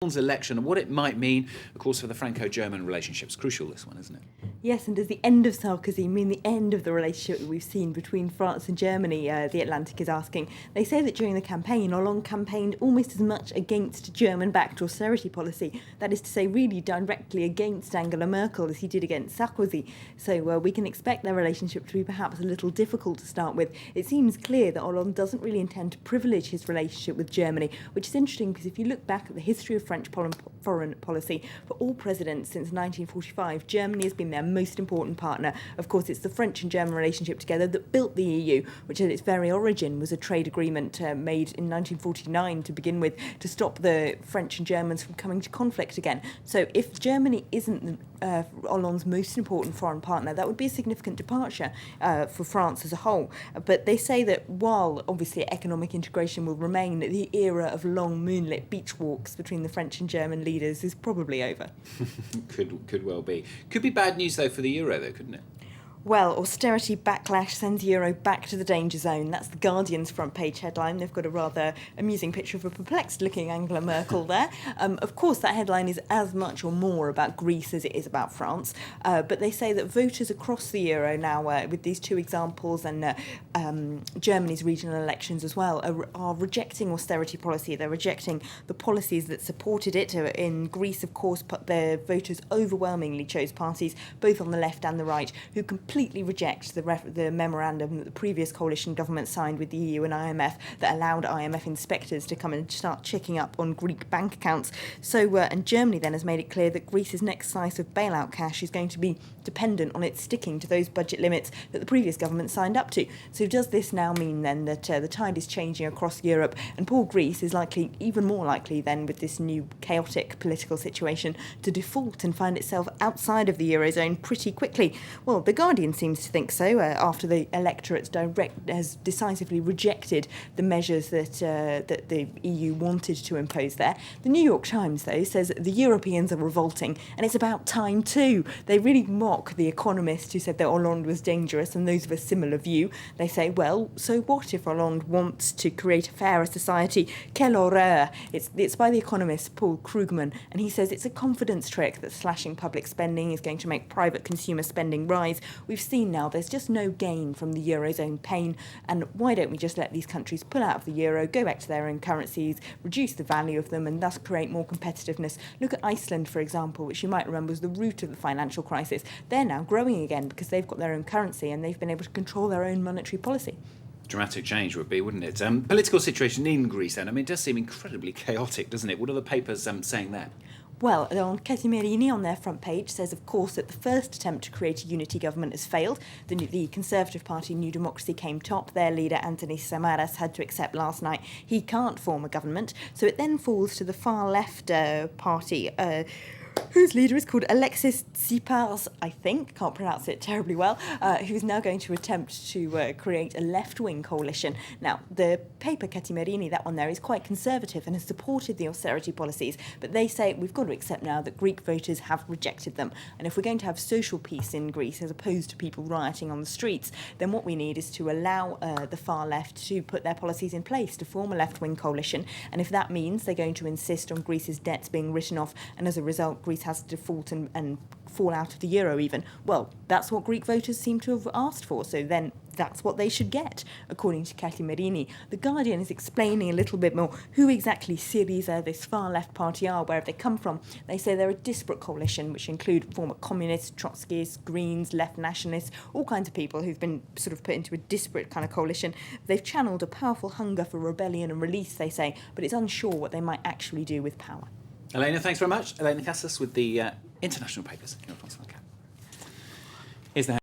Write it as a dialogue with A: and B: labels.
A: Macron's election and what it might mean, of course, for the Franco-German relationship. It's crucial, this one, isn't it?
B: Yes, and does the end of Sarkozy mean the end of the relationship that we've seen between France and Germany, The Atlantic is asking. They say that during the campaign, Hollande campaigned almost as much against German-backed austerity policy, that is to say, really directly against Angela Merkel as he did against Sarkozy. So we can expect their relationship to be perhaps a little difficult to start with. It seems clear that Hollande doesn't really intend to privilege his relationship with Germany, which is interesting because if you look back at the history of French foreign policy, for all presidents since 1945, Germany has been their most important partner. Of course, it's the French and German relationship together that built the EU, which at its very origin was a trade agreement made in 1949 to begin with to stop the French and Germans from coming to conflict again. So if Germany isn't Hollande's most important foreign partner, that would be a significant departure for France as a whole. But they say that while obviously economic integration will remain, the era of long moonlit beach walks between the French and German leaders is probably over.
A: Could well be. Could be bad news, though, for the euro, though, couldn't it?
B: Well, austerity backlash sends euro back to the danger zone. That's the Guardian's front page headline. They've got a rather amusing picture of a perplexed-looking Angela Merkel there. Of course, that headline is as much or more about Greece as it is about France. But they say that voters across the euro now, with these two examples and Germany's regional elections as well, are rejecting austerity policy. They're rejecting the policies that supported it. In Greece, of course, their voters overwhelmingly chose parties, both on the left and the right, who completely reject the memorandum that the previous coalition government signed with the EU and IMF that allowed IMF inspectors to come and start checking up on Greek bank accounts. So, and Germany then has made it clear that Greece's next slice of bailout cash is going to be dependent on it sticking to those budget limits that the previous government signed up to. So does this now mean then that the tide is changing across Europe, and poor Greece is likely, even more likely then with this new chaotic political situation, to default and find itself outside of the Eurozone pretty quickly? Well, The Guardian seems to think so, after the electorate has decisively rejected the measures that the EU wanted to impose there. The New York Times, though, says the Europeans are revolting, and it's about time too. They really mock the economist who said that Hollande was dangerous, and those of a similar view. They say, well, so what if Hollande wants to create a fairer society? Quelle horreur! It's by the economist Paul Krugman, and he says it's a confidence trick that slashing public spending is going to make private consumer spending rise. We've seen now there's just no gain from the Eurozone pain, and why don't we just let these countries pull out of the Euro, go back to their own currencies, reduce the value of them, and thus create more competitiveness? Look at Iceland, for example, which you might remember was the root of the financial crisis. They're now growing again because they've got their own currency and they've been able to control their own monetary policy.
A: Dramatic change would be, wouldn't it? Political situation in Greece, then. I mean, it does seem incredibly chaotic, doesn't it? What are the papers saying there?
B: Well, on Casimirini on their front page says, of course, that the first attempt to create a unity government has failed. The Conservative Party New Democracy came top. Their leader, Antonis Samaras, had to accept last night he can't form a government. So it then falls to the far left party, whose leader is called Alexis Tsipras, I think, can't pronounce it terribly well, who's now going to attempt to create a left-wing coalition. Now, the paper Katimerini, that one there, is quite conservative and has supported the austerity policies, but they say we've got to accept now that Greek voters have rejected them. And if we're going to have social peace in Greece, as opposed to people rioting on the streets, then what we need is to allow the far left to put their policies in place to form a left-wing coalition. And if that means they're going to insist on Greece's debts being written off, and as a result, Greece has to default and fall out of the euro even, well, that's what Greek voters seem to have asked for, so then that's what they should get, according to Katimerini. The Guardian is explaining a little bit more who exactly Syriza, this far-left party, are, where have they come from. They say they're a disparate coalition, which include former communists, Trotskyists, Greens, left nationalists, all kinds of people who've been sort of put into a disparate kind of coalition. They've channeled a powerful hunger for rebellion and release, they say, but it's unsure what they might actually do with power.
A: Elena, thanks very much. Elena Casas with the international papers. Here's the